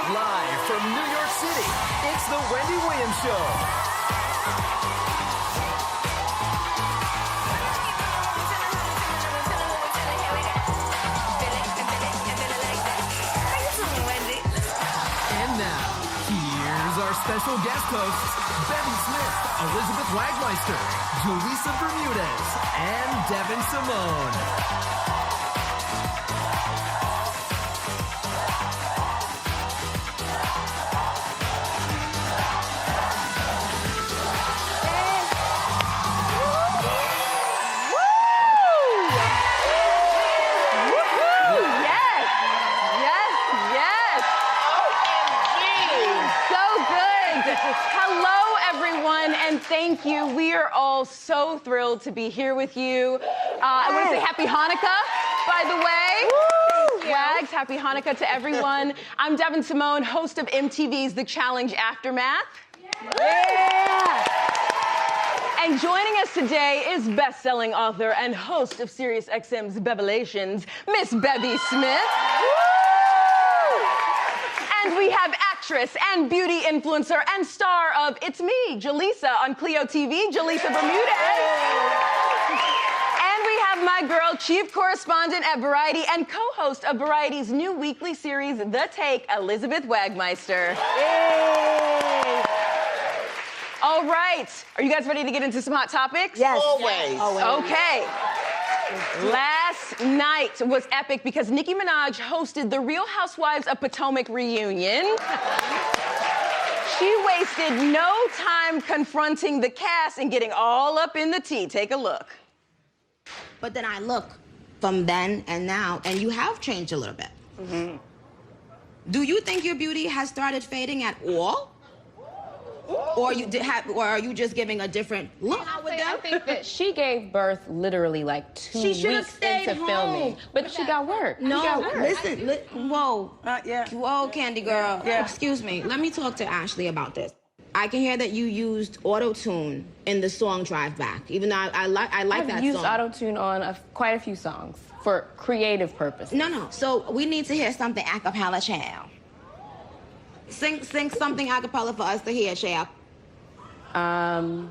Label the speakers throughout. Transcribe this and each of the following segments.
Speaker 1: Live from New York City, it's the Wendy Williams Show. Our special guest hosts, Bevy Smith, Elizabeth Wagmeister, Julissa Bermudez, and Devyn Simone.
Speaker 2: Thank you. We are all so thrilled to be here with you. I want to say Happy Hanukkah, by the way. Wags, Happy Hanukkah to everyone. I'm Devyn Simone, host of MTV's The Challenge Aftermath. Yeah. And joining us today is best-selling author and host of SiriusXM's Bevelations, Miss Bevy Smith. And we have actress and beauty influencer and star of It's Me, Julissa on Clio TV, Julissa Bermudez. And we have my girl, chief correspondent at Variety and co-host of Variety's new weekly series, The Take, Elizabeth Wagmeister. Yay! All right, are you guys ready to get into some hot topics?
Speaker 3: Yes.
Speaker 4: Always.
Speaker 2: Okay. Last night was epic because Nicki Minaj hosted the Real Housewives of Potomac reunion. She wasted no time confronting the cast and getting all up in the tea. Take a look.
Speaker 3: But then I look from then and now, and you have changed a little bit. Mm-hmm. Do you think your beauty has started fading at all? Or are you just giving a different look?
Speaker 5: I think that she gave birth literally like 2 weeks into filming, but she got work.
Speaker 3: No,
Speaker 5: got work.
Speaker 3: listen, whoa.
Speaker 4: Yeah.
Speaker 3: Whoa, Candy Girl.
Speaker 4: Yeah.
Speaker 3: Excuse me. Let me talk to Ashley about this. I can hear that you used auto-tune in the song Drive Back, even though I like that song.
Speaker 5: I've used auto-tune on quite a few songs for creative purposes.
Speaker 3: No. So we need to hear something a cappella, child. Sing something a cappella for us to hear, child.
Speaker 2: The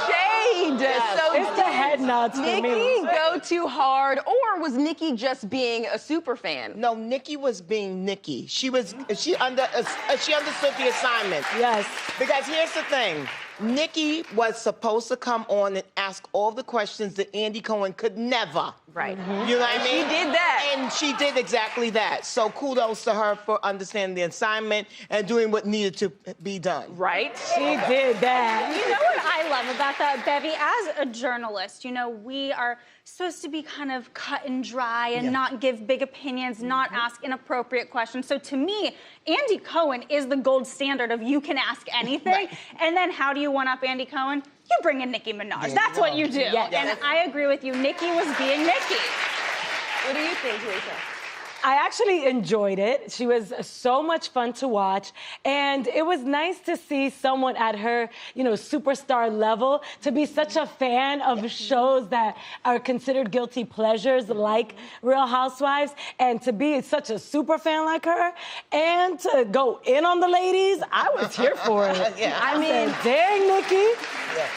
Speaker 2: shade.
Speaker 4: Yes.
Speaker 2: So
Speaker 4: It's the head nods for me.
Speaker 2: Nicki go too hard, or was Nicki just being a super fan?
Speaker 4: No, Nicki was being Nicki. She understood the assignment.
Speaker 6: Yes.
Speaker 4: Because here's the thing. Nicki was supposed to come on and ask all the questions that Andy Cohen could never.
Speaker 2: Right.
Speaker 4: You know what I mean?
Speaker 2: She did that.
Speaker 4: And she did exactly that. So kudos to her for understanding the assignment and doing what needed to be done.
Speaker 2: Right?
Speaker 6: She did that.
Speaker 7: You know what I love about that, Bevy? As a journalist, you know, we are supposed to be kind of cut and dry and not give big opinions, not ask inappropriate questions. So to me, Andy Cohen is the gold standard of you can ask anything.
Speaker 4: Right.
Speaker 7: And then how do you one-up Andy Cohen? You bring in Nicki Minaj. That's what you do.
Speaker 6: Yes.
Speaker 7: And I agree with you. Nicki was being Nicki.
Speaker 2: What do you think, Lisa?
Speaker 6: I actually enjoyed it. She was so much fun to watch. And it was nice to see someone at her, superstar level to be such a fan of shows that are considered guilty pleasures like Real Housewives, and to be such a super fan like her and to go in on the ladies. I was here for it.
Speaker 4: Yeah.
Speaker 6: I mean, dang, Nicki.
Speaker 4: Yeah.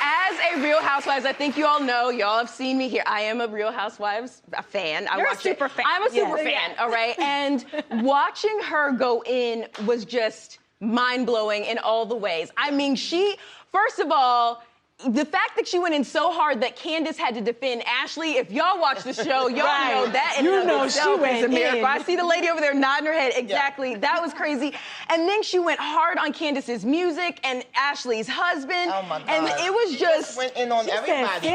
Speaker 2: As a Real Housewives, I think you all know, y'all have seen me here. I am a Real Housewives fan.
Speaker 7: You're a super fan.
Speaker 2: I'm a super fan, all right? And watching her go in was just mind-blowing in all the ways. I mean, first of all, the fact that she went in so hard that Candace had to defend Ashley, if y'all watch the show, y'all know that in and of itself is a miracle. I see the lady over there nodding her head. Exactly. Yeah. That was crazy. And then she went hard on Candace's music and Ashley's husband.
Speaker 4: Oh, my God.
Speaker 2: And it was just...
Speaker 4: went in on everybody.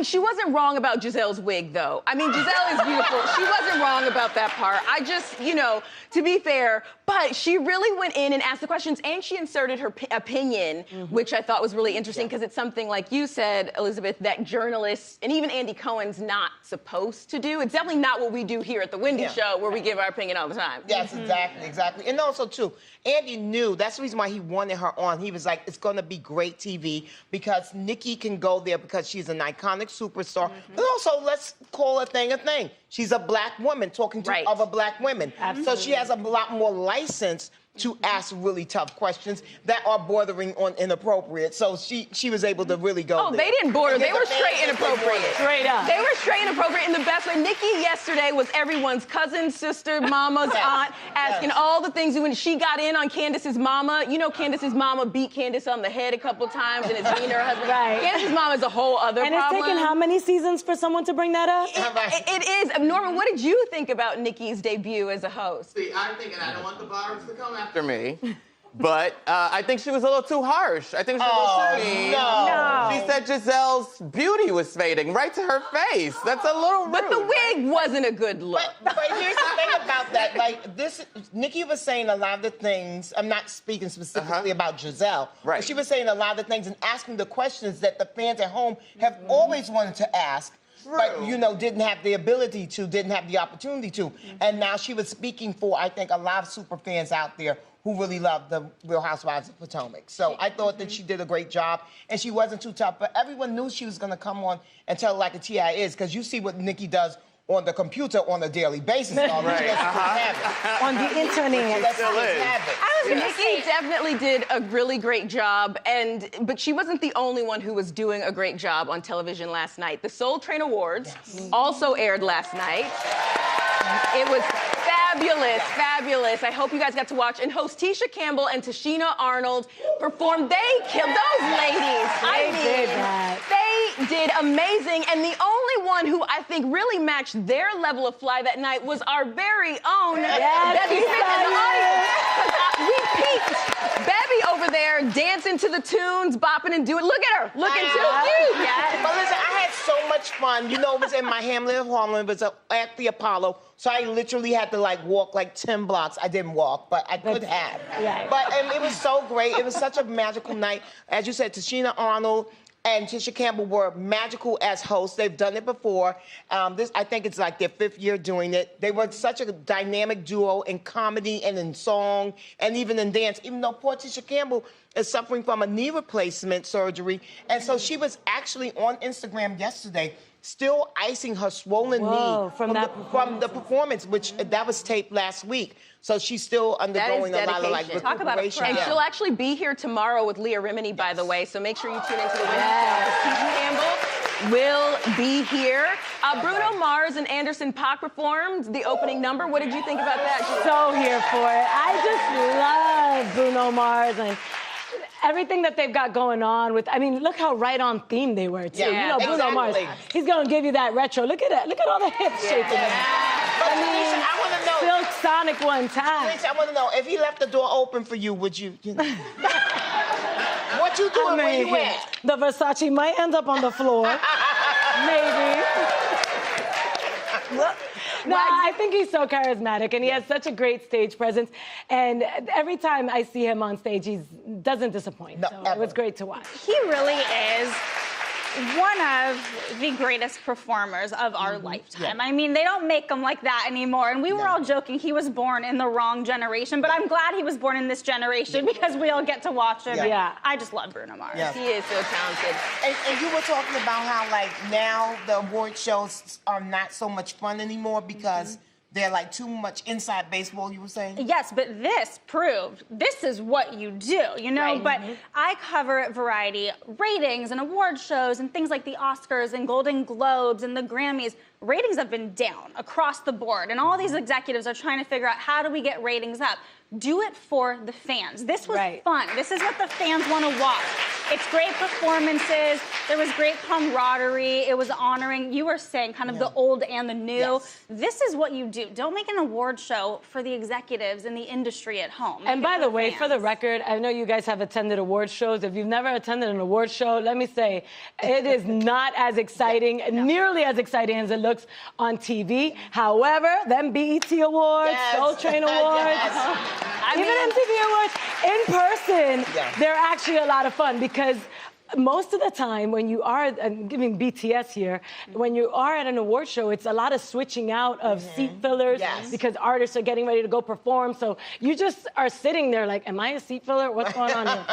Speaker 2: She wasn't wrong about Giselle's wig, though. I mean, Giselle is beautiful. She wasn't wrong about that part. I just, to be fair, but she really went in and asked the questions, and she inserted her opinion, which I thought was really interesting. because it's something, like you said, Elizabeth, that journalists and even Andy Cohen's not supposed to do. It's definitely not what we do here at the Wendy Show, where we give our opinion all the time.
Speaker 4: Yes, exactly. And also, too, Andy knew, that's the reason why he wanted her on. He was like, it's going to be great TV because Nikki can go there because she's an iconic superstar. But also, let's call a thing a thing. She's a black woman talking to other black women. So she has a lot more license to ask really tough questions that are bordering on inappropriate. So she was able to really go there.
Speaker 2: They didn't border. They were straight inappropriate.
Speaker 6: Straight up.
Speaker 2: They were straight inappropriate in the best way. Nikki yesterday was everyone's cousin, sister, mama's aunt, asking all the things. When she got in on Candace's mama, you know Candace's mama beat Candace on the head a couple times and is mean to her husband.
Speaker 6: Right.
Speaker 2: Candace's mama is a whole other problem.
Speaker 6: And it's taken how many seasons for someone to bring that up?
Speaker 2: It is. Norman, what did you think about Nikki's debut as a host?
Speaker 8: See, I'm thinking I don't want the barbs to come after me. But I think she was a little too harsh. I think she was a little too mean.
Speaker 4: No.
Speaker 8: She said Giselle's beauty was fading right to her face. That's a little rude.
Speaker 2: But the wig wasn't a good look.
Speaker 4: But here's the thing about that. Like, this, Nikki was saying a lot of the things, I'm not speaking specifically about Giselle,
Speaker 8: right.
Speaker 4: but she was saying a lot of the things and asking the questions that the fans at home have always wanted to ask.
Speaker 8: True.
Speaker 4: But, you know, didn't have the ability to, didn't have the opportunity to. And now she was speaking for, I think, a lot of super fans out there who really love the Real Housewives of Potomac. So I thought that she did a great job, and she wasn't too tough, but everyone knew she was gonna come on and tell it like a T.I. is, because you see what Nikki does on the computer on a daily basis.
Speaker 6: Right.
Speaker 4: On
Speaker 6: the internet.
Speaker 2: Nikki definitely did a really great job, but she wasn't the only one who was doing a great job on television last night. The Soul Train Awards also aired last night. It was fabulous. I hope you guys got to watch. And host Tisha Campbell and Tashina Arnold performed. They killed those ladies. They did amazing. And the only one who I think really matched their level of fly that night was our very own Bevy Smith in the audience. We peeked Bevy over there dancing to the tunes, bopping and doing. Look at her, looking too cute.
Speaker 4: But listen, I had so much fun. You know, it was in my Hamlet of Harlem. It was at the Apollo. So I literally had to walk 10 blocks. I didn't walk, but I could have.
Speaker 6: Right.
Speaker 4: But it was so great. It was such a magical night. As you said, Tashina Arnold and Tisha Campbell were magical as hosts. They've done it before. I think it's like their 5th year doing it. They were such a dynamic duo in comedy and in song and even in dance, even though poor Tisha Campbell is suffering from a knee replacement surgery. And so she was actually on Instagram yesterday still icing her swollen knee from the performance, which that was taped last week. So she's still undergoing a lot of recuperation.
Speaker 2: Talk about a and she'll actually be here tomorrow with Leah Remini, by the way. So make sure you tune into the Wendy Show. Tisha Campbell will be here. Bruno Mars and Anderson .Paak performed the opening number. What did you think about that?
Speaker 6: So here for it. I just love Bruno Mars and everything that they've got going on with, I mean, look how right on theme they were, too.
Speaker 4: Yeah,
Speaker 6: you know, Bruno Mars, he's going to give you that retro. Look at that. Look at all the hips shaking.
Speaker 4: But Tanisha, I want to know.
Speaker 6: Silk Sonic one time.
Speaker 4: Tanisha, I want to know, if he left the door open for you, would you know? What you doing where you at?
Speaker 6: The Versace might end up on the floor. Maybe. No, I think he's so charismatic, and he has such a great stage presence. And every time I see him on stage, he doesn't disappoint.
Speaker 4: No,
Speaker 6: so
Speaker 4: ever.
Speaker 6: it was great to watch.
Speaker 7: He really is one of the greatest performers of our lifetime. I mean, they don't make them like that anymore. And we were all joking he was born in the wrong generation, but I'm glad he was born in this generation because we all get to watch him. I just love Bruno Mars.
Speaker 2: He is so talented.
Speaker 4: And you were talking about how, now the award shows are not so much fun anymore because they're too much inside baseball, you were saying?
Speaker 7: Yes, but this proved this is what you do, you know? But I cover Variety ratings and award shows and things like the Oscars and Golden Globes and the Grammys. Ratings have been down across the board, and all these executives are trying to figure out how do we get ratings up. Do it for the fans. This was fun. This is what the fans want to watch. It's great performances. There was great camaraderie. It was honoring, you were saying, kind of the old and the new. This is what you do. Don't make an award show for the executives in the industry at home.
Speaker 6: And by the way, for the record, I know you guys have attended award shows. If you've never attended an award show, let me say, it is not as exciting, nearly as exciting as it looks on TV. However, them BET Awards, Soul Train Awards, even MTV Awards, in person, they're actually a lot of fun because most of the time when you are, I'm giving BTS here, when you are at an award show, it's a lot of switching out of seat fillers because artists are getting ready to go perform. So you just are sitting there like, am I a seat filler? What's going on here?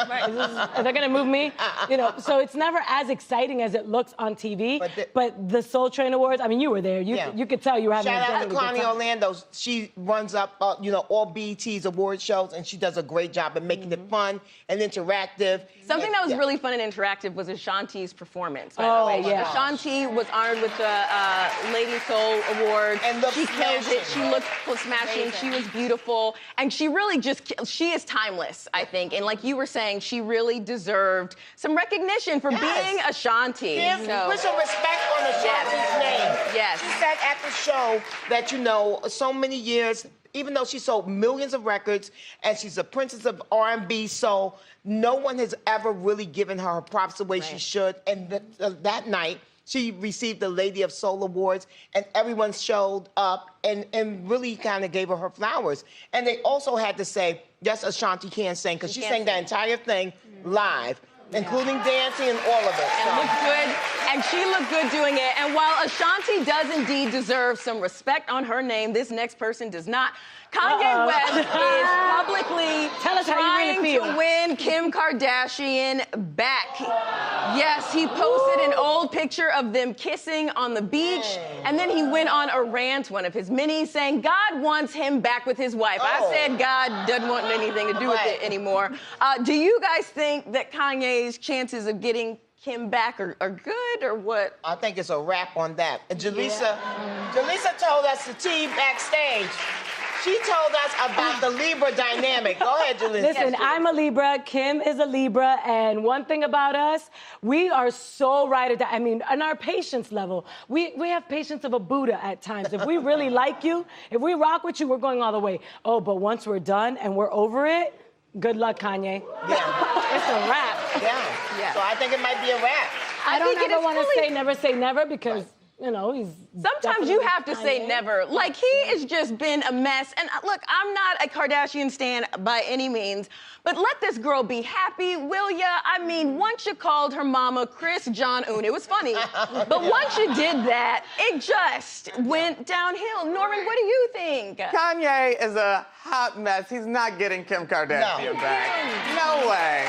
Speaker 6: Are they gonna move me? You know, so it's never as exciting as it looks on TV. But the Soul Train Awards, I mean, you were there. You could tell you were having a
Speaker 4: Shout out to
Speaker 6: good
Speaker 4: Connie
Speaker 6: time.
Speaker 4: Orlando. She runs up, all BET's award shows, and she does a great job of making it fun and interactive.
Speaker 2: Something that was really fun and interactive was Ashanti's performance. By the way. Ashanti was honored with the Lady Soul Award.
Speaker 4: And looked
Speaker 2: she killed it. She looked smashing.
Speaker 5: Amazing.
Speaker 2: She was beautiful. And she really she is timeless, I think. And like you were saying, she really deserved some recognition for being Ashanti.
Speaker 4: Put some respect on Ashanti's name.
Speaker 2: Yes.
Speaker 4: She said at the show that, so many years, even though she sold millions of records and she's a princess of R&B soul, no one has ever really given her props the way she should. And that night, she received the Lady of Soul Awards, and everyone showed up and really kind of gave her flowers. And they also had to say, yes, Ashanti can sing, because she sang that entire thing live, including dancing and all of it.
Speaker 2: And looked good, and she looked good doing it. And while Ashanti does indeed deserve some respect on her name, this next person does not. Kanye West is publicly trying to win Kim Kardashian back. Yes, he posted an old picture of them kissing on the beach, and then he went on a rant, one of his minis, saying God wants him back with his wife. I said God doesn't want anything to do with it anymore. Do you guys think that Kanye's chances of getting Kim back are good, or what?
Speaker 4: I think it's a wrap on that. And Jaleesa told us the tea backstage. She told us about the Libra dynamic. Go ahead, Jaleesa.
Speaker 6: Listen, I'm a Libra, Kim is a Libra, and one thing about us, we are so right at that. I mean, on our patience level, we have patience of a Buddha at times. If we really like you, if we rock with you, we're going all the way. Oh, but once we're done and we're over it, good luck, Kanye.
Speaker 4: Yeah.
Speaker 6: It's a wrap.
Speaker 4: Yeah. So I think it might be a wrap.
Speaker 6: I don't ever want to say never because... he's...
Speaker 2: Sometimes you have to say never. Like, he has just been a mess. And look, I'm not a Kardashian stan by any means, but let this girl be happy, will ya? I mean, once you called her mama Kris Jong-un, it was funny. But once you did that, it just went downhill. Norman, what do you think?
Speaker 8: Kanye is a hot mess. He's not getting Kim Kardashian back. No way.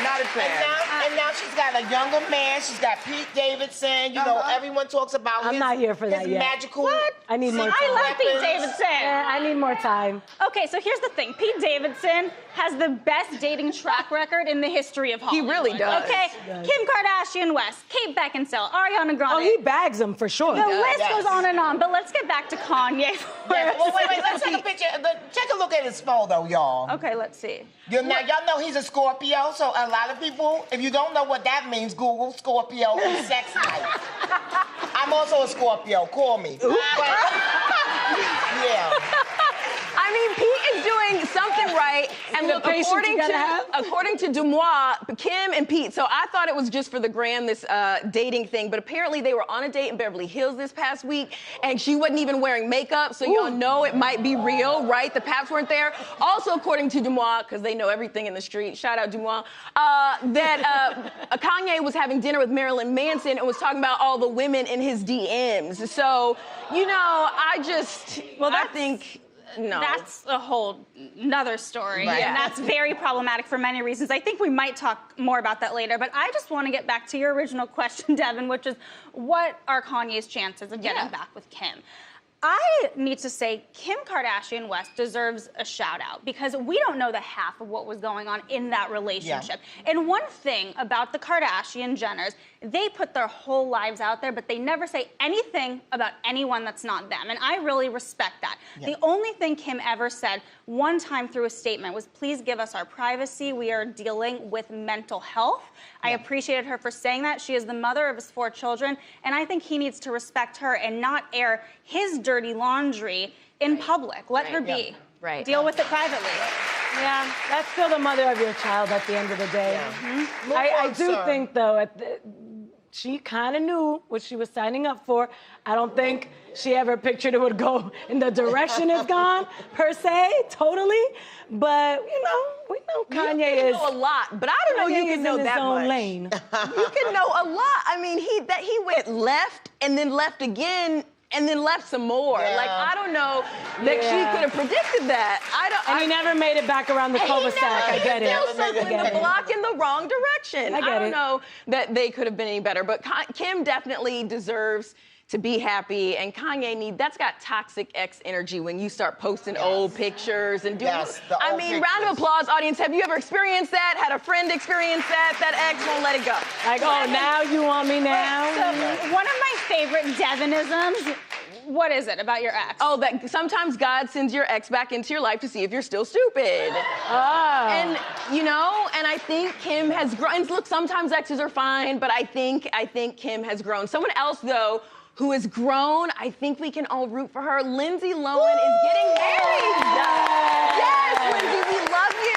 Speaker 8: Not a chance.
Speaker 4: And now she's got a younger man. She's got Pete Davidson. Everyone talks about
Speaker 6: I'm not here for that yet.
Speaker 4: Magical.
Speaker 7: What?
Speaker 6: I need more time.
Speaker 7: I love Pete Davidson.
Speaker 6: Yeah, I need more time.
Speaker 7: Okay, so here's the thing. Pete Davidson has the best dating track record in the history of Hollywood.
Speaker 2: He really does.
Speaker 7: Okay, Kim Kardashian West, Kate Beckinsale, Ariana Grande.
Speaker 6: Oh, he bags them for sure.
Speaker 7: The list goes on and on, but let's get back to Kanye.
Speaker 4: Well, wait, let's take a picture. Take a look at his photo, y'all.
Speaker 7: Okay, let's see.
Speaker 4: Now, y'all know he's a Scorpio, so a lot of people, if you don't know what that means, Google Scorpio and sex life. I'm also a Scorpio. Call me. Yeah.
Speaker 2: I mean, Pete is doing something right. And look, according to Dumois, Kim and Pete, so I thought it was just for the gram, this dating thing, but apparently they were on a date in Beverly Hills this past week, and she wasn't even wearing makeup, so y'all know it might be real, right? The paps weren't there. Also, according to Dumois, because they know everything in the street, shout out Dumois, that Kanye was having dinner with Marilyn Manson and was talking about all the women in his DMs. So, I think... No.
Speaker 7: That's a whole nother story.
Speaker 4: Right.
Speaker 7: And that's very problematic for many reasons. I think we might talk more about that later, but I just want to get back to your original question, Devyn, which is what are Kanye's chances of getting back with Kim? I need to say Kim Kardashian West deserves a shout out because we don't know the half of what was going on in that relationship. Yeah. And one thing about the Kardashian Jenners, they put their whole lives out there, but they never say anything about anyone that's not them. And I really respect that. Yeah. The only thing Kim ever said one time through a statement was, please give us our privacy. We are dealing with mental health. I appreciated her for saying that. She is the mother of his 4 children, and I think he needs to respect her and not air his dirty laundry in public. Let her be.
Speaker 2: Right.
Speaker 7: Deal with it privately.
Speaker 6: Yeah, that's still the mother of your child at the end of the day.
Speaker 4: Yeah.
Speaker 6: I do think, though, she kind of knew what she was signing up for. I don't think she ever pictured it would go in the direction it's gone, per se, totally. But, you know, we know Kanye
Speaker 2: You know a lot, but I don't know
Speaker 6: Kanye
Speaker 2: you can
Speaker 6: is
Speaker 2: know
Speaker 6: in his
Speaker 2: that
Speaker 6: own
Speaker 2: much.
Speaker 6: lane.
Speaker 2: You can know a lot. I mean, he went left and then left again and then left some more.
Speaker 4: Yeah.
Speaker 2: Like, I don't know that she could have predicted that.
Speaker 6: And he never made it back around the cul-de-sac. I get it.
Speaker 2: Still circling the block in the wrong direction.
Speaker 6: I get
Speaker 2: don't
Speaker 6: it.
Speaker 2: know that they could have been any better, but Kim definitely deserves to be happy, and Kanye that's got toxic ex energy when you start posting old pictures and doing.
Speaker 4: Yes, the
Speaker 2: I
Speaker 4: old
Speaker 2: mean,
Speaker 4: pictures.
Speaker 2: round of applause, audience. Have you ever experienced that? Had a friend experience that? That ex won't let it go.
Speaker 6: Like, oh, now you want me now?
Speaker 7: So one of my favorite Devynisms, what is it about your ex?
Speaker 2: Oh, that sometimes God sends your ex back into your life to see if you're still stupid.
Speaker 6: Oh.
Speaker 2: And, you know, and I think Kim has grown. And look, sometimes exes are fine, but I think Kim has grown. Someone else, though, who has grown, I think we can all root for her. Lindsay Lohan is getting married. Yes, Lindsay, we love you.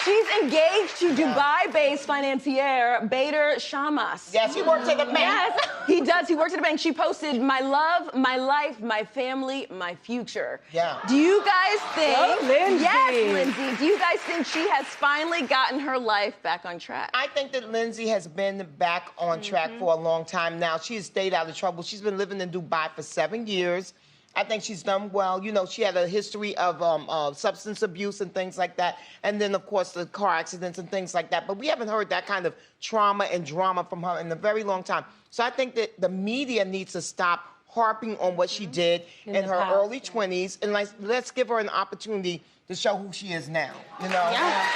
Speaker 2: She's engaged to Dubai-based financier Bader Shamas.
Speaker 4: Yes, he works at the bank.
Speaker 2: Yes, he does. He works at a bank. She posted, "My love, my life, my family, my future."
Speaker 4: Yeah.
Speaker 2: Do you guys think?
Speaker 6: Oh, Lindsay.
Speaker 2: Yes, Lindsay. Do you guys think she has finally gotten her life back on track?
Speaker 4: I think that Lindsay has been back on track for a long time now. She has stayed out of trouble. She's been living in Dubai for 7 years. I think she's done well. You know, she had a history of substance abuse and things like that. And then, of course, the car accidents and things like that. But we haven't heard that kind of trauma and drama from her in a very long time. So I think that the media needs to stop harping on what she did in her
Speaker 6: past.
Speaker 4: early 20s. And let's give her an opportunity to show who she is now, you know?
Speaker 7: Yeah.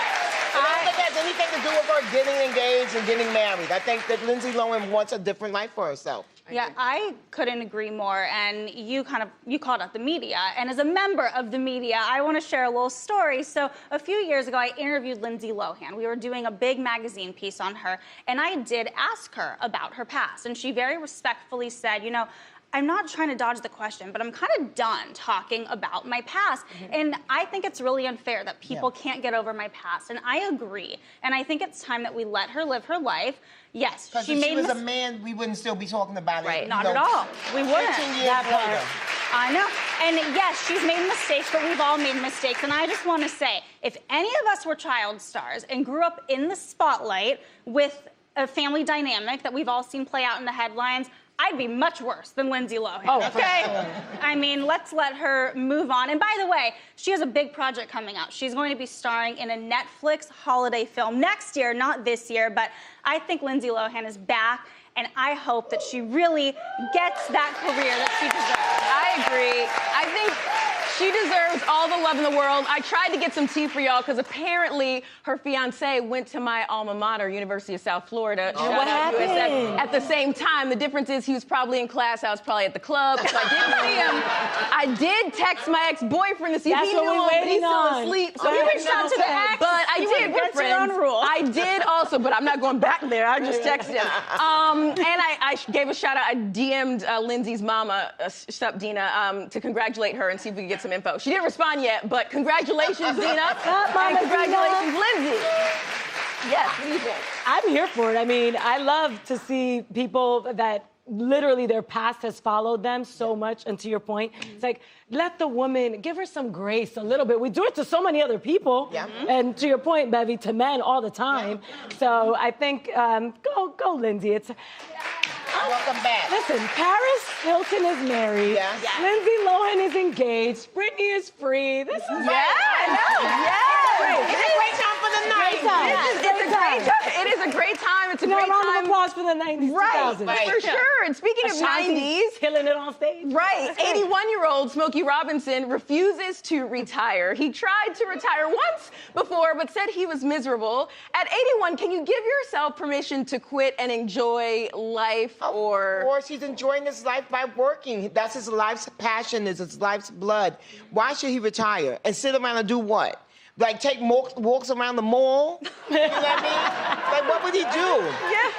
Speaker 4: And I don't think that has anything to do with her getting engaged and getting married. I think that Lindsay Lohan wants a different life for herself.
Speaker 7: Yeah, I couldn't agree more. And you called out the media. And as a member of the media, I want to share a little story. So a few years ago, I interviewed Lindsay Lohan. We were doing a big magazine piece on her. And I did ask her about her past. And she very respectfully said, you know, I'm not trying to dodge the question, but I'm kind of done talking about my past. And I think it's really unfair that people can't get over my past. And I agree. And I think it's time that we let her live her life. Yes,
Speaker 4: Because if she was a man, we wouldn't still be talking about it.
Speaker 2: Right.
Speaker 7: Not at all. We wouldn't.
Speaker 4: 15 years later.
Speaker 7: I know. And yes, she's made mistakes, but we've all made mistakes. And I just want to say, if any of us were child stars and grew up in the spotlight with a family dynamic that we've all seen play out in the headlines, I'd be much worse than Lindsay Lohan.
Speaker 6: Oh,
Speaker 7: okay? I mean, let's let her move on. And by the way, she has a big project coming out. She's going to be starring in a Netflix holiday film next year, not this year, but I think Lindsay Lohan is back, and I hope that she really gets that career that she deserves.
Speaker 2: I agree. I think she deserves all the love in the world. I tried to get some tea for y'all because apparently her fiance went to my alma mater, University of South Florida.
Speaker 6: Oh, what happened?
Speaker 2: At the same time, the difference is he was probably in class, I was probably at the club. So I didn't see him. I did text my ex-boyfriend to see if
Speaker 6: That's
Speaker 2: he
Speaker 6: what
Speaker 2: knew
Speaker 6: we're
Speaker 2: him, but he's
Speaker 6: waiting
Speaker 2: still
Speaker 6: on.
Speaker 2: asleep.
Speaker 7: So you reached out to the ex?
Speaker 2: But I
Speaker 7: You
Speaker 2: did.
Speaker 7: went
Speaker 2: We're
Speaker 7: against your
Speaker 2: friends.
Speaker 7: own rules.
Speaker 2: I did also, but I'm not going back there. I just texted him. And I gave a shout out. I DM'd Lindsay's mama, Sup Dina, to congratulate her and see if we could get some info. She didn't respond yet, but congratulations, Dina. And congratulations, Lindsay. Yes, what do you think?
Speaker 6: I'm here for it. I mean, I love to see people that literally their past has followed them so much. And to your point, it's like, let the woman, give her some grace a little bit. We do it to so many other people.
Speaker 4: Yeah.
Speaker 6: And to your point, Bevy, to men all the time. So I think, go Lindsay. It's.
Speaker 4: Welcome back.
Speaker 6: Listen, Paris Hilton is married.
Speaker 4: Yes. Yes.
Speaker 6: Lindsay Lohan is engaged. Britney is free. This is
Speaker 4: It's a great time for the night.
Speaker 2: It is a great time. It's a
Speaker 6: No,
Speaker 2: great
Speaker 6: round
Speaker 2: time.
Speaker 6: of applause for the 90s,
Speaker 2: Right,
Speaker 6: 2000s.
Speaker 2: for sure. And speaking of
Speaker 6: Ashanti's
Speaker 2: 90s,
Speaker 6: killing it on stage.
Speaker 2: right, 81-year-old Smokey Robinson refuses to retire. He tried to retire once before, but said he was miserable. At 81, can you give yourself permission to quit and enjoy life, or?
Speaker 4: Of course, he's enjoying his life by working. That's his life's passion, is his life's blood. Why should he retire and sit around and do what? Like take walks around the mall? You know what I mean? Like what would he do?
Speaker 2: Yeah.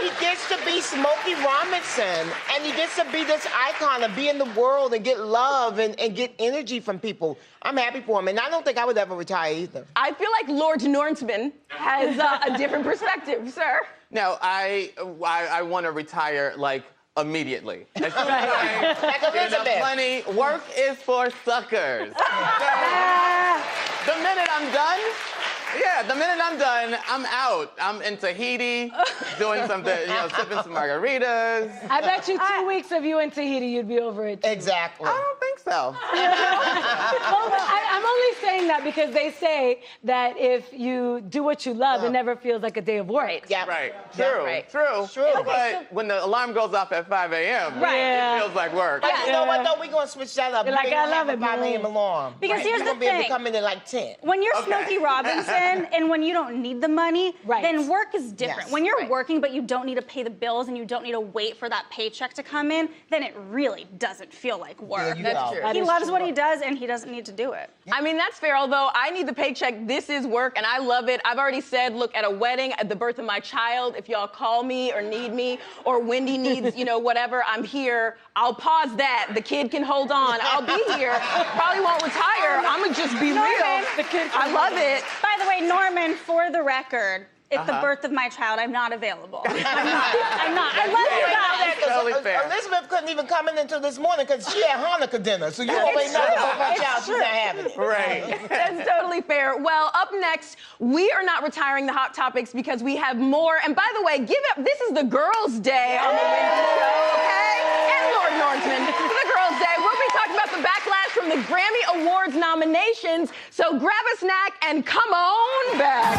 Speaker 4: He gets to be Smokey Robinson, and he gets to be this icon and be in the world and get love and get energy from people. I'm happy for him, and I don't think I would ever retire either.
Speaker 2: I feel like Lord Nornsman has a different perspective, sir.
Speaker 8: No, I want to retire like immediately. As soon as I
Speaker 4: Like
Speaker 8: get enough
Speaker 4: Elizabeth.
Speaker 8: money, work is for suckers. The minute I'm done, I'm out. I'm in Tahiti, doing something, sipping some margaritas.
Speaker 6: I bet you 2 weeks of you in Tahiti, you'd be over it. Too.
Speaker 4: Exactly.
Speaker 8: I don't think so.
Speaker 6: I'm only saying that because they say that if you do what you love, it never feels like a day of work.
Speaker 4: Yeah.
Speaker 8: Right. True.
Speaker 2: Right.
Speaker 8: True.
Speaker 4: True.
Speaker 8: But when the alarm goes off at 5 a.m.,
Speaker 6: Yeah.
Speaker 8: it feels like work.
Speaker 4: But you know what, though? We're going to switch that up.
Speaker 6: You're like,
Speaker 4: We're
Speaker 6: I
Speaker 4: gonna
Speaker 6: love
Speaker 4: have
Speaker 6: it,
Speaker 4: a 5 a.m.
Speaker 6: man.
Speaker 7: Because
Speaker 4: alarm.
Speaker 7: here's
Speaker 4: You're
Speaker 7: the
Speaker 4: going to be able to
Speaker 7: thing.
Speaker 4: come in at like 10.
Speaker 7: When you're
Speaker 8: Okay.
Speaker 7: Smokey Robinson and when you don't need the money,
Speaker 6: Right.
Speaker 7: then work is different.
Speaker 4: Yes.
Speaker 7: When you're
Speaker 2: Right.
Speaker 7: working but you don't need to pay the bills and you don't need to wait for that paycheck to come in, then it really doesn't feel like work.
Speaker 4: you
Speaker 2: That's
Speaker 4: go.
Speaker 2: true.
Speaker 6: That
Speaker 7: He
Speaker 6: is
Speaker 7: loves
Speaker 6: true.
Speaker 7: what he does and he doesn't need to do it.
Speaker 2: I mean, that's fair, although I need the paycheck. This is work, and I love it. I've already said, look, at a wedding, at the birth of my child, if y'all call me or need me, or Wendy needs, whatever, I'm here. I'll pause that. The kid can hold on. I'll be here. Probably won't retire. I'm going to just be real.
Speaker 6: The kid can
Speaker 2: I love it.
Speaker 7: By the way, Norman, for the record, at the
Speaker 8: Uh-huh.
Speaker 7: birth of my child, I'm not available. I'm not. I love you guys.
Speaker 8: Totally fair.
Speaker 4: Elizabeth couldn't even come in until this morning because she had Hanukkah dinner. So you already know about my child. She's not having it.
Speaker 8: Right.
Speaker 2: That's totally fair. Well, up next, we are not retiring the Hot Topics because we have more. And by the way, give it up. This is the Girls' Day on the Wendy Show, okay? And Lord Northman. This is the Girls' Day. We'll be talking about the backlash from the Grammy Awards nominations. So grab a snack and come on back.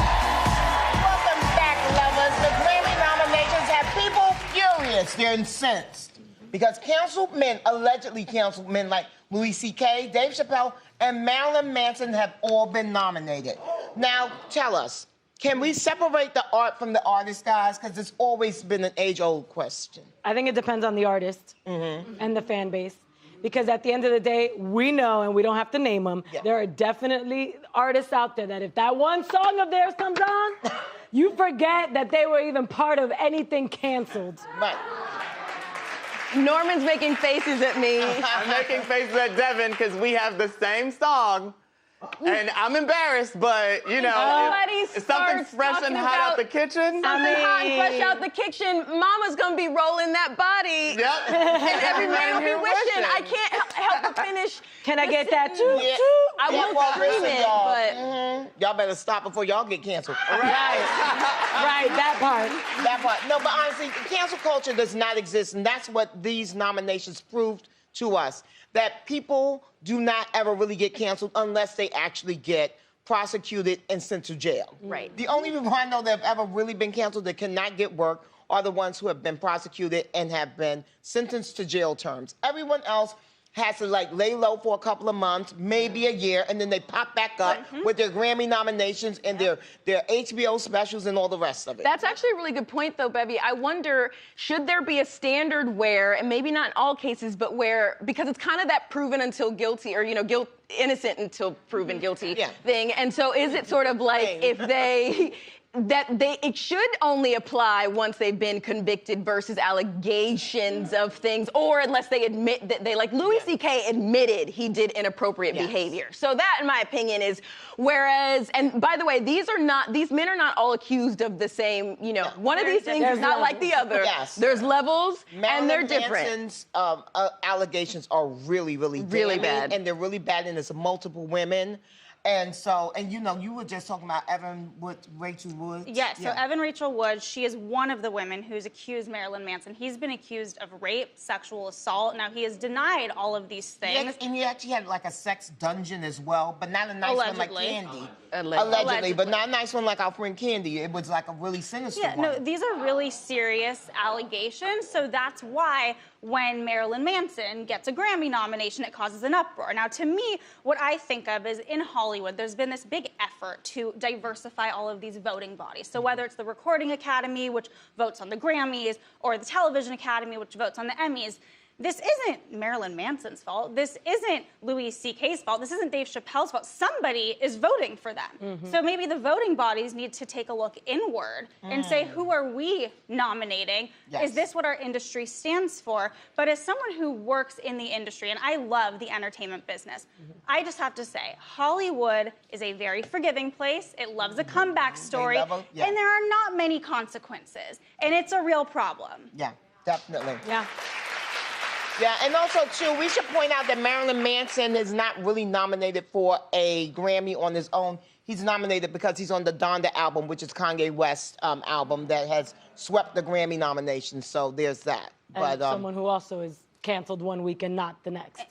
Speaker 4: Welcome back, lovers. The Grammy nominations have people furious. They're incensed because allegedly canceled men like Louis C.K., Dave Chappelle, and Marilyn Manson have all been nominated. Now, tell us, can we separate the art from the artist, guys? Because it's always been an age-old question.
Speaker 6: I think it depends on the artist and the fan base. Because at the end of the day, we know, and we don't have to name them, there are definitely artists out there that if that one song of theirs comes on, you forget that they were even part of anything canceled.
Speaker 4: Right.
Speaker 2: Norman's making faces at me.
Speaker 8: I'm making faces at Devyn because we have the same song. And I'm embarrassed, but
Speaker 2: Somebody
Speaker 8: if something's
Speaker 2: starts
Speaker 8: fresh and
Speaker 2: talking
Speaker 8: hot out
Speaker 2: about
Speaker 8: the kitchen.
Speaker 2: Something hot and fresh out the kitchen. Mama's gonna be rolling that body.
Speaker 8: Yep.
Speaker 2: And every man will be
Speaker 8: You're
Speaker 2: wishing.
Speaker 8: wishing.
Speaker 2: I can't help but finish.
Speaker 6: Can I get that too?
Speaker 4: Yeah.
Speaker 2: I
Speaker 4: Yeah,
Speaker 2: won't
Speaker 4: well,
Speaker 2: scream
Speaker 4: listen,
Speaker 2: it,
Speaker 4: y'all.
Speaker 2: but
Speaker 4: Y'all better stop before y'all get canceled.
Speaker 6: Right, that part.
Speaker 4: That part. No, but honestly, cancel culture does not exist, and that's what these nominations proved to us. That people do not ever really get canceled unless they actually get prosecuted and sent to jail.
Speaker 2: Right.
Speaker 4: The only people I know that have ever really been canceled that cannot get work are the ones who have been prosecuted and have been sentenced to jail terms. Everyone else has to lay low for a couple of months, maybe a year, and then they pop back up with their Grammy nominations and their HBO specials and all the rest of it.
Speaker 2: that's actually a really good point, though, Bevy. I wonder, should there be a standard where, and maybe not in all cases, but where, because it's kind of that proven until guilty, or innocent until proven guilty thing. And so, is it sort of like if they? It should only apply once they've been convicted versus allegations of things, or unless they admit that Louis C.K. admitted he did inappropriate behavior. So that, in my opinion, is whereas, and by the way, these men are not all accused of the same, one of these things is not like the other.
Speaker 4: Yes.
Speaker 2: There's levels, and they're different.
Speaker 4: Manson's allegations are really, really
Speaker 2: Really
Speaker 4: damning,
Speaker 2: bad.
Speaker 4: and they're really bad, and it's multiple women. And so, you were just talking about Rachel Wood.
Speaker 7: Yes, so Evan Rachel Wood, she is one of the women who's accused Marilyn Manson. He's been accused of rape, sexual assault. Now, he has denied all of these things.
Speaker 4: And he actually had a sex dungeon as well, but not a nice one like
Speaker 7: Allegedly.
Speaker 4: Candy.
Speaker 2: Allegedly.
Speaker 4: But not a nice one like our friend Candy. It was a really sinister one.
Speaker 7: No, these are really serious allegations. So that's why when Marilyn Manson gets a Grammy nomination, it causes an uproar. Now, to me, what I think of is in Hollywood, there's been this big effort to diversify all of these voting bodies. So whether it's the Recording Academy, which votes on the Grammys, or the Television Academy, which votes on the Emmys, this isn't Marilyn Manson's fault. This isn't Louis C.K.'s fault. This isn't Dave Chappelle's fault. Somebody is voting for them. So maybe the voting bodies need to take a look inward and say, who are we nominating? Is this what our industry stands for? But as someone who works in the industry, and I love the entertainment business, I just have to say, Hollywood is a very forgiving place. It loves a comeback story, and there are not many consequences, and it's a real problem.
Speaker 4: Yeah, definitely.
Speaker 6: Yeah.
Speaker 4: Yeah, and also, too, we should point out that Marilyn Manson is not really nominated for a Grammy on his own. He's nominated because he's on the Donda album, which is Kanye West's album that has swept the Grammy nominations. So there's that.
Speaker 6: And someone who also is canceled one week and not the next.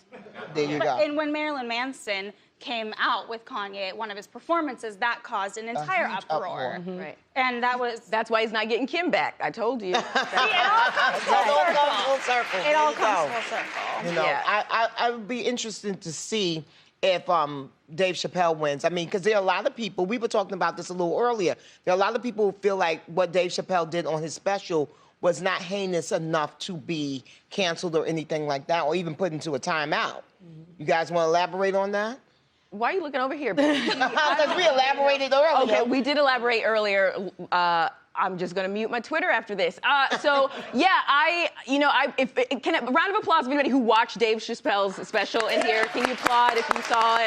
Speaker 4: There you go.
Speaker 7: And when Marilyn Manson came out with Kanye at one of his performances, that caused an entire uproar.
Speaker 2: Right.
Speaker 7: And
Speaker 2: that's why he's not getting Kim back. I told you.
Speaker 7: It all comes full circle. It all comes full circle.
Speaker 4: You know, I would be interested to see if Dave Chappelle wins. I mean, because there are a lot of people, we were talking about this a little earlier, there are a lot of people who feel like what Dave Chappelle did on his special was not heinous enough to be canceled or anything like that, or even put into a timeout. You guys want to elaborate on that?
Speaker 2: Why are you looking over here, baby?
Speaker 4: Because we elaborated earlier.
Speaker 2: Okay, we did elaborate earlier. I'm just gonna mute my Twitter after this. So yeah, can a round of applause for anybody who watched Dave Chappelle's special in here? Can you applaud if you saw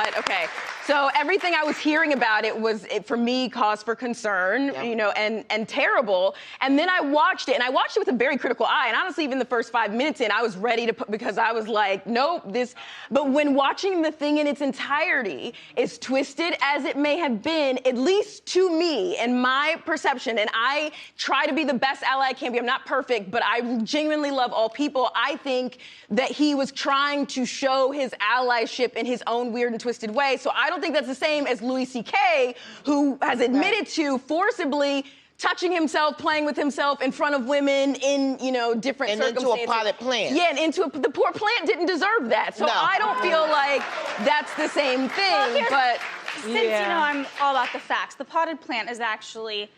Speaker 2: it? Okay. So everything I was hearing about it was, for me, cause for concern, you know, and terrible. And then I watched it, and I watched it with a very critical eye. And honestly, even the first 5 minutes in, I was ready to put, because I was like, nope, this. But when watching the thing in its entirety, as twisted as it may have been, at least to me and my perception, and I try to be the best ally I can be. I'm not perfect, but I genuinely love all people. I think that he was trying to show his allyship in his own weird and twisted way. So I don't think that's the same as Louis C.K., who has admitted to forcibly touching himself, playing with himself in front of women in, you know, different circumstances.
Speaker 4: And into a potted plant.
Speaker 2: Yeah, and the poor plant didn't deserve that. So I don't feel like that's the same thing, but...
Speaker 7: Since, you know, I'm all about the facts, the potted plant is actually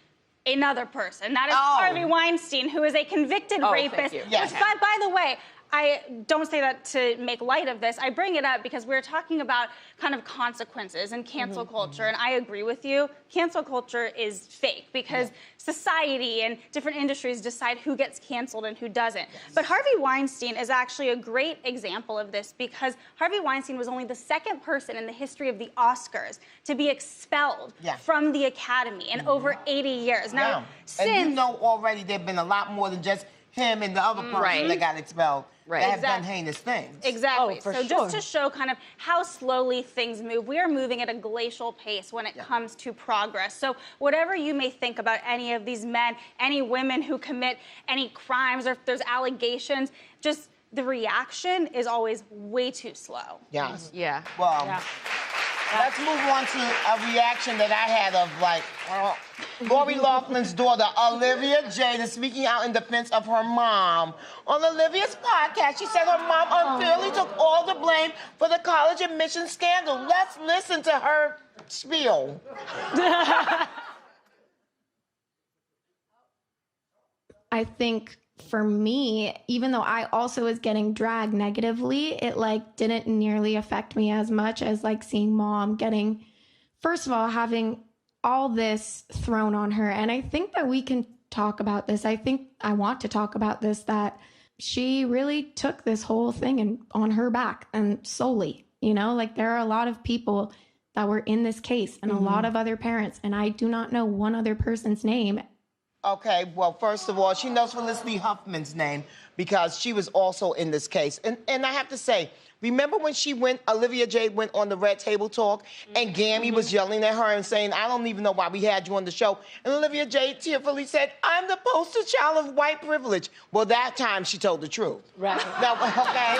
Speaker 7: another person. That is Harvey Weinstein, who is a convicted rapist.
Speaker 4: Yes.
Speaker 7: Which, by the way, I don't say that to make light of this. I bring it up because we're talking about kind of consequences and cancel culture, and I agree with you. Cancel culture is fake because society and different industries decide who gets canceled and who doesn't. But Harvey Weinstein is actually a great example of this because Harvey Weinstein was only the second person in the history of the Oscars to be expelled from the Academy in over 80 years. Now,
Speaker 4: and you know already there have been a lot more than just him and the other person that got expelled that have done heinous things.
Speaker 7: Exactly. So just to show kind of how slowly things move, we are moving at a glacial pace when it comes to progress. So whatever you may think about any of these men, any women who commit any crimes, or if there's allegations, just the reaction is always way too slow.
Speaker 4: Yes.
Speaker 2: Yeah.
Speaker 4: Well, let's move on to a reaction that I had of, like, Lori Loughlin's daughter, Olivia Jade, is speaking out in defense of her mom. On Olivia's podcast, she said her mom unfairly took all the blame for the college admission scandal. Let's listen to her spiel.
Speaker 9: I think for me, even though I also was getting dragged negatively, it like didn't nearly affect me as much as like seeing mom getting, first of all, having all this thrown on her. And I think that we can talk about this. I want to talk about this, that she really took this whole thing and on her back and solely, you know, like there are a lot of people that were in this case and a lot of other parents. And I do not know one other person's name.
Speaker 4: Okay, well, first of all, she knows Felicity Huffman's name because she was also in this case. And I have to say, remember when Olivia Jade went on the Red Table Talk and Gammy was yelling at her and saying, I don't even know why we had you on the show. And Olivia Jade tearfully said, I'm the poster child of white privilege. Well, that time she told the truth.
Speaker 6: Right.
Speaker 4: Now, okay?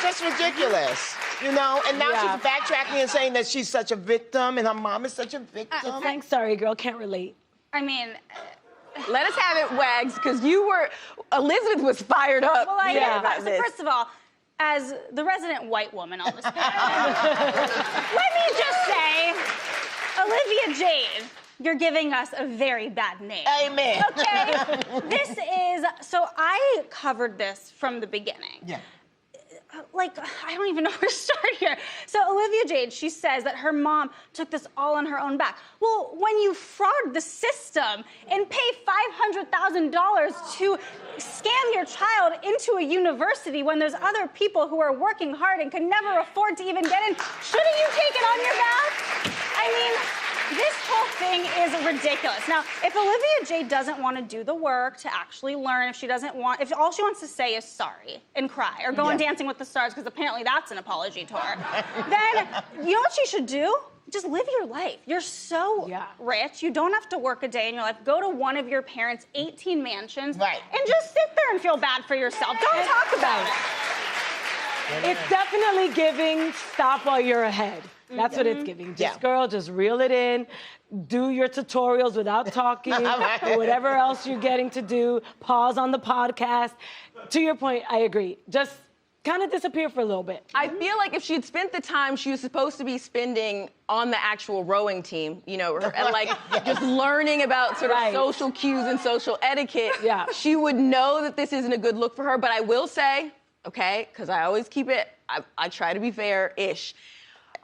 Speaker 4: Just ridiculous, you know? And now she's backtracking and saying that she's such a victim and her mom is such a victim.
Speaker 6: Thanks, sorry, girl, can't relate.
Speaker 7: I mean...
Speaker 2: Let us have it, Wags, because Elizabeth was fired up.
Speaker 7: Well, so first of all, as the resident white woman on this panel, let me just say, Olivia Jade you're giving us a very bad name.
Speaker 4: Amen.
Speaker 7: Okay? This is, so I covered this from the beginning.
Speaker 4: Yeah.
Speaker 7: Like, I don't even know where to start here. So Olivia Jade, she says that her mom took this all on her own back. Well, when you fraud the system and pay $500,000 to scam your child into a university when there's other people who are working hard and can never afford to even get in, shouldn't you take it on your back? I mean, this whole thing is ridiculous. Now, if Olivia Jade doesn't want to do the work to actually learn, if all she wants to say is sorry and cry or go on Dancing with the Stars, because apparently that's an apology tour, then you know what she should do? Just live your life. You're so rich. You don't have to work a day in your life. Go to one of your parents' 18 mansions and just sit there and feel bad for yourself. Don't talk about it.
Speaker 6: It's definitely giving stop while you're ahead. That's what it's giving. Just girl, just reel it in. Do your tutorials without talking or whatever else you're getting to do. Pause on the podcast. To your point, I agree. Just kind of disappear for a little bit.
Speaker 2: I feel like if she had spent the time she was supposed to be spending on the actual rowing team, you know, and like just learning about sort of social cues and social etiquette, she would know that this isn't a good look for her. But I will say, okay, because I always keep it, I try to be fair-ish.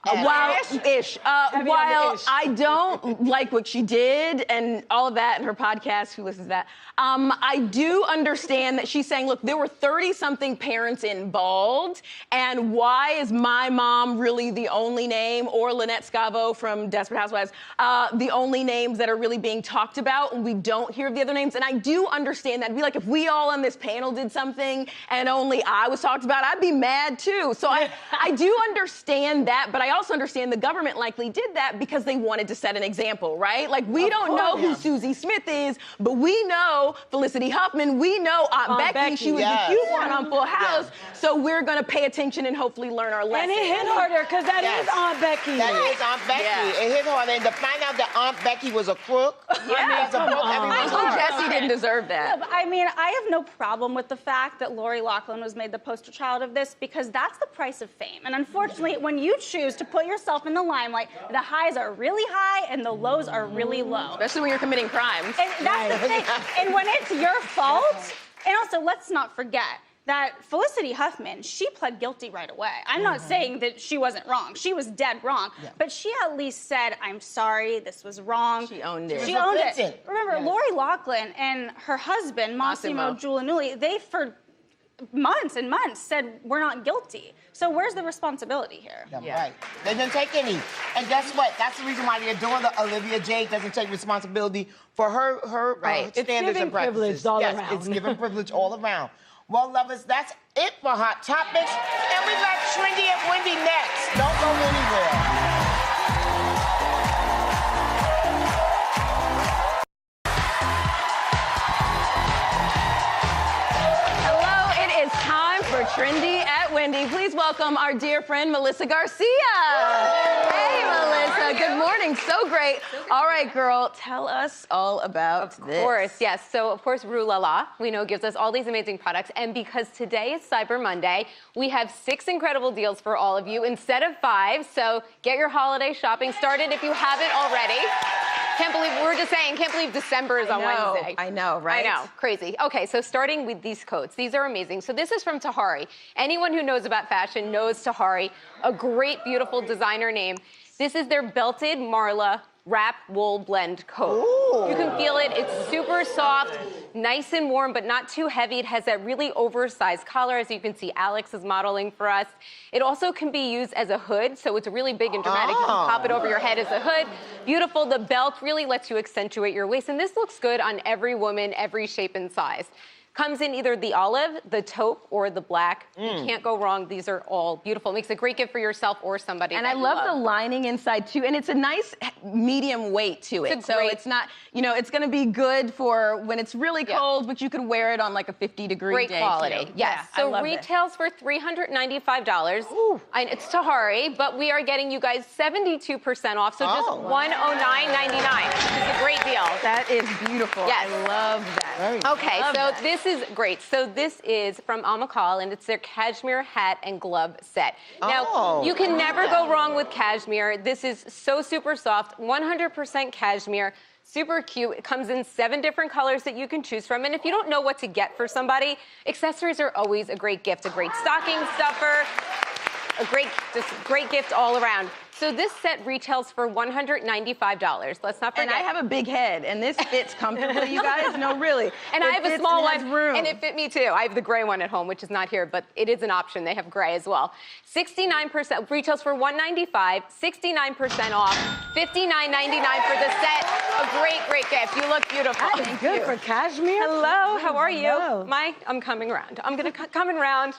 Speaker 2: While I don't like what she did and all of that in her podcast, who listens to that, I do understand that she's saying, look, there were 30-something parents involved, and why is my mom really the only name, or Lynette Scavo from Desperate Housewives, the only names that are really being talked about, and we don't hear of the other names? And I do understand that. It'd be like if we all on this panel did something and only I was talked about, I'd be mad too. So I do understand that, but I also understand the government likely did that because they wanted to set an example, right? Like, we don't know who Susie Smith is, but we know Felicity Huffman, we know Aunt Becky. She was the cute one on Full House, so we're gonna pay attention and hopefully learn our lesson.
Speaker 6: And it hit harder, because that is Aunt Becky.
Speaker 4: That is Aunt Becky. It hit harder, and to find out that Aunt Becky was a crook,
Speaker 2: Jesse didn't deserve that.
Speaker 7: No, but I mean, I have no problem with the fact that Lori Loughlin was made the poster child of this, because that's the price of fame. And unfortunately, when you choose to put yourself in the limelight, the highs are really high and the lows are really low.
Speaker 2: Especially when you're committing crimes.
Speaker 7: And that's the thing. And when it's your fault, and also let's not forget that Felicity Huffman, she pled guilty right away. I'm not saying that she wasn't wrong. She was dead wrong. But she at least said, I'm sorry, this was wrong.
Speaker 2: She owned it.
Speaker 7: She owned it. Remember, Lori Loughlin and her husband, Massimo Giulianulli, they for months and months said, we're not guilty. So where's the responsibility here?
Speaker 4: Right. They didn't take any. And guess what? That's the reason why they're doing the Olivia Jade doesn't take responsibility for her standards and practices.
Speaker 6: Privilege all around.
Speaker 4: It's giving privilege all around. Well, lovers, that's it for Hot Topics. And we got Trendy and Wendy next. Don't go anywhere.
Speaker 2: Trendy at Wendy. Please welcome our dear friend, Melissa Garcia. Hey, Melissa. Good morning. So great. All right, girl, tell us all about this.
Speaker 10: Of course, yes. So, of course, Rue La La, we know, gives us all these amazing products. And because today is Cyber Monday, we have 6 incredible deals for all of you instead of 5. So get your holiday shopping started if you haven't already. Can't believe, we were just saying, can't believe December is on Wednesday.
Speaker 2: I know, right?
Speaker 10: I know, crazy. Okay, so starting with these coats. These are amazing. So this is from Tahari. Anyone who knows about fashion knows Tahari, a great, beautiful designer name. This is their belted Marla wrap wool blend coat. Ooh. You can feel it. It's super soft, nice and warm, but not too heavy. It has that really oversized collar, as you can see Alex is modeling for us. It also can be used as a hood, so it's really big and dramatic. You can pop it over your head as a hood. Beautiful. The belt really lets you accentuate your waist, and this looks good on every woman, every shape and size. Comes in either the olive, the taupe, or the black. You can't go wrong. These are all beautiful. Makes a great gift for yourself or somebody.
Speaker 2: And I love the lining inside too. And it's a nice medium weight to it. So it's not, you know, it's gonna be good for when it's really cold, but you could wear it on like a 50-degree day.
Speaker 10: Great quality, yes.
Speaker 2: Yeah,
Speaker 10: so retails for $395. And it's Tahari, but we are getting you guys 72% off. So just $109.99, which is a great deal.
Speaker 2: That is beautiful.
Speaker 10: Yes.
Speaker 2: I love that.
Speaker 10: Okay, so this is great. So this is from Makho, and it's their cashmere hat and glove set. Now, you can never go wrong with cashmere. This is so super soft, 100% cashmere. Super cute. It comes in 7 different colors that you can choose from. And if you don't know what to get for somebody, accessories are always a great gift. A great stocking stuffer, just great gift all around. So this set retails for $195. Let's not forget.
Speaker 2: And I have a big head, and this fits comfortably, you guys. No, really.
Speaker 10: And I have a small one, and it fit me too. I have the gray one at home, which is not here, but it is an option. They have gray as well. 69% retails for $195, 69% off, $59.99 for the set. A great, great gift. You look beautiful.
Speaker 6: That's good for cashmere.
Speaker 10: Hello, how are you?
Speaker 6: Hello.
Speaker 10: I'm coming around. I'm gonna come around.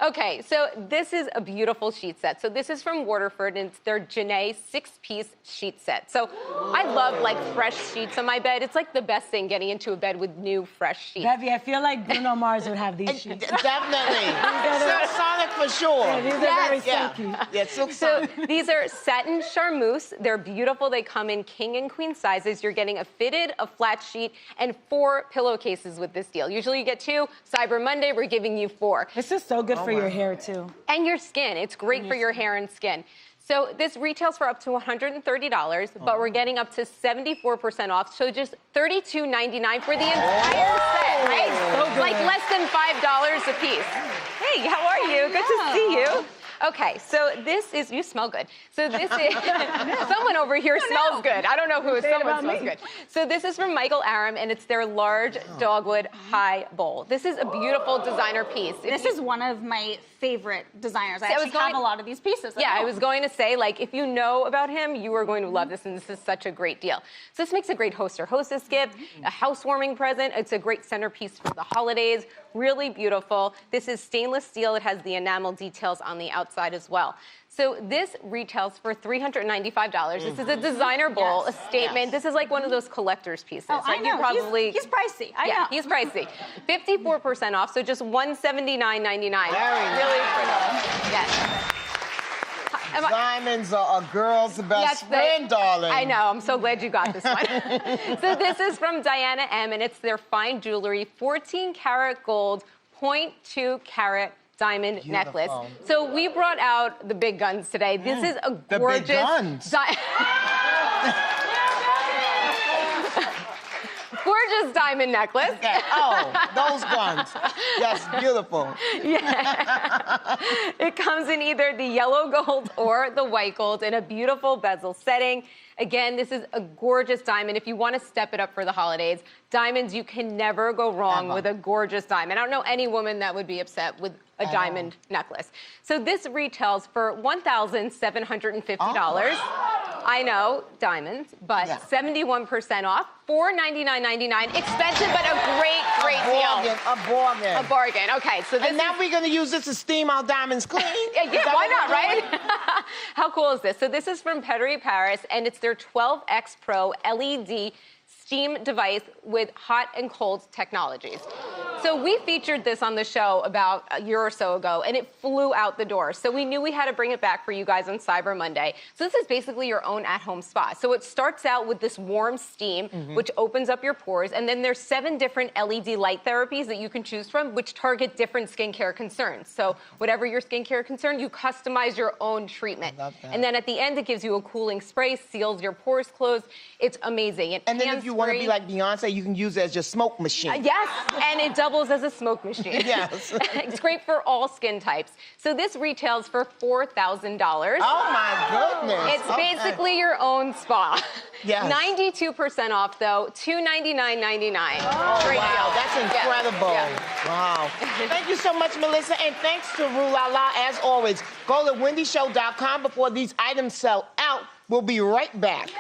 Speaker 10: Okay, so this is a beautiful sheet set. So this is from Waterford. It's their Janae 6-piece sheet set. So I love like fresh sheets on my bed. It's like the best thing, getting into a bed with new fresh sheets.
Speaker 6: Bevy, I feel like Bruno Mars would have these sheets.
Speaker 4: Definitely. Silk Sonic for sure.
Speaker 6: Yeah, these are very silky.
Speaker 4: Yeah, Silk
Speaker 10: So
Speaker 4: Sonic.
Speaker 10: these are satin charmeuse. They're beautiful. They come in king and queen sizes. You're getting a fitted, a flat sheet, and 4 pillowcases with this deal. Usually you get 2. Cyber Monday, we're giving you 4.
Speaker 6: This is so good for your hair, too.
Speaker 10: And your skin. It's great for your hair and skin. So this retails for up to $130, but we're getting up to 74% off. So just $32.99 for the entire set, right?
Speaker 6: So
Speaker 10: like less than $5 a piece. Hey, how are you? Good to see you. Okay, so this is, you smell good. So this is, someone over here smells good. I don't know who, someone smells good. So this is from Michael Aram, and it's their large dogwood high bowl. This is a beautiful designer piece.
Speaker 7: This is one of my favorite designers. I actually have a lot of these pieces.
Speaker 10: Yeah, I was going to say, like, if you know about him, you are going to love this, and this is such a great deal. So this makes a great host or hostess gift, a housewarming present. It's a great centerpiece for the holidays. Really beautiful. This is stainless steel. It has the enamel details on the outside as well. So this retails for $395. This is a designer bowl, a statement. This is like one of those collector's pieces.
Speaker 7: Oh, I know.
Speaker 10: You probably,
Speaker 7: he's pricey. I know.
Speaker 10: He's pricey. 54% off, so just $179.99.
Speaker 4: Really
Speaker 10: pretty. Yes.
Speaker 4: Diamonds are a girl's best friend, darling.
Speaker 10: I know. I'm so glad you got this one. So this is from Diana M, and it's their fine jewelry, 14-karat gold, 0.2 carat diamond necklace. So we brought out the big guns today. This is a gorgeous.
Speaker 4: The big guns.
Speaker 10: Gorgeous diamond necklace.
Speaker 4: Okay. Oh, those guns. Yes, beautiful.
Speaker 10: Yeah. It comes in either the yellow gold or the white gold in a beautiful bezel setting. Again, this is a gorgeous diamond. If you want to step it up for the holidays, diamonds, you can never go wrong with a gorgeous diamond. I don't know any woman that would be upset with a diamond necklace. So this retails for $1,750. I know, diamonds, but 71% off, $499.99. Expensive, but a great, great deal.
Speaker 4: A bargain.
Speaker 10: A bargain. Okay, so this
Speaker 4: and now we're going to use this to steam our diamonds clean.
Speaker 10: Yeah, why not, right? How cool is this? So this is from Paterie Paris, and it's their 12X Pro LED steam device with hot and cold technologies. So we featured this on the show about a year or so ago, and it flew out the door. So we knew we had to bring it back for you guys on Cyber Monday. So this is basically your own at-home spa. So it starts out with this warm steam, which opens up your pores, and then there's 7 different LED light therapies that you can choose from, which target different skincare concerns. So whatever your skincare concern, you customize your own treatment. And then at the end, it gives you a cooling spray, seals your pores closed. It's amazing.
Speaker 4: And then if you want to be like Beyonce, you can use it as your smoke machine.
Speaker 10: Yes, and it doubles as a smoke machine.
Speaker 4: Yes.
Speaker 10: It's great for all skin types. So this retails for $4,000.
Speaker 4: Oh my goodness.
Speaker 10: It's basically your own spa.
Speaker 4: Yes.
Speaker 10: 92% off though, $299.99.
Speaker 4: Oh,
Speaker 10: great
Speaker 4: wow,
Speaker 10: deal.
Speaker 4: that's incredible. Wow. Thank you so much, Melissa, and thanks to Rue La La as always. Go to wendyshow.com before these items sell out. We'll be right back.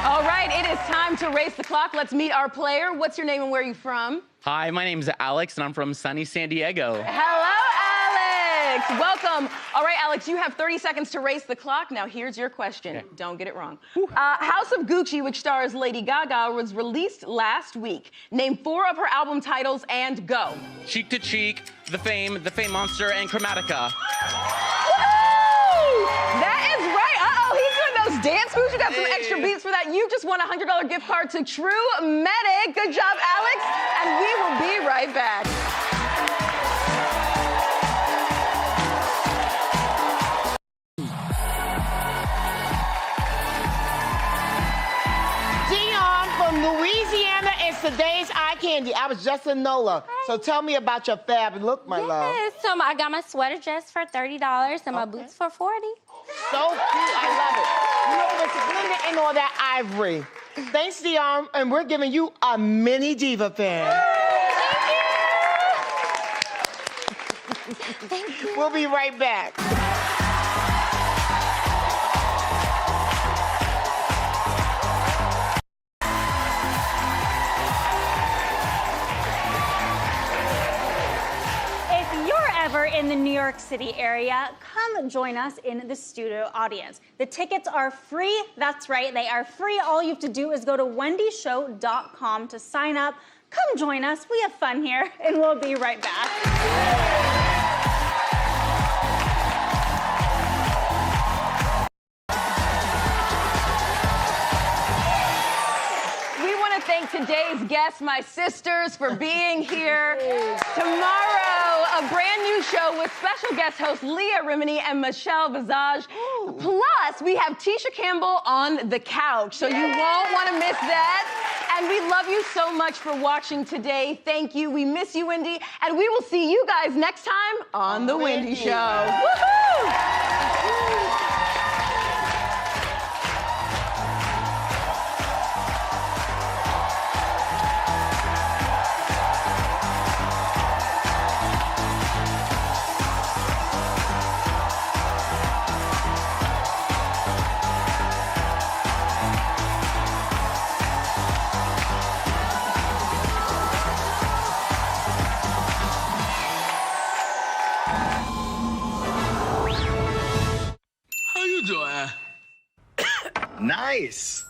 Speaker 2: All right, it is time to race the clock. Let's meet our player. What's your name and where are you from?
Speaker 11: Hi, my name's Alex, and I'm from sunny San Diego.
Speaker 2: Hello, Alex. Welcome. All right, Alex, you have 30 seconds to race the clock. Now, here's your question. Okay. Don't get it wrong. House of Gucci, which stars Lady Gaga, was released last week. Name 4 of her album titles and go.
Speaker 11: Cheek to Cheek, The Fame Monster, and Chromatica.
Speaker 2: Woo! That is right. Uh-oh, he's doing those dance moves. You got some extra beats for that. You just won a $100 gift card to True Medic. Good job, Alex. And we will be right back.
Speaker 4: Louisiana is today's eye candy. I was just in NOLA. So tell me about your fab look, my love.
Speaker 12: So I got my sweater dress for $30 and my boots for $40.
Speaker 4: So cute. I love it. You know, it's splendid in all that ivory. Thanks, Dion. And we're giving you a mini diva fan.
Speaker 12: Thank you.
Speaker 4: We'll be right back.
Speaker 7: In the New York City area, come join us in the studio audience. The tickets are free. That's right, they are free. All you have to do is go to wendyshow.com to sign up. Come join us. We have fun here, and we'll be right back.
Speaker 2: Thank today's guests, my sisters, for being here. Tomorrow, a brand new show with special guest hosts Leah Remini and Michelle Visage. Plus, we have Tisha Campbell on the couch, so you won't want to miss that. And we love you so much for watching today. Thank you. We miss you, Wendy. And we will see you guys next time on The Wendy Show. Woohoo!
Speaker 13: Nice.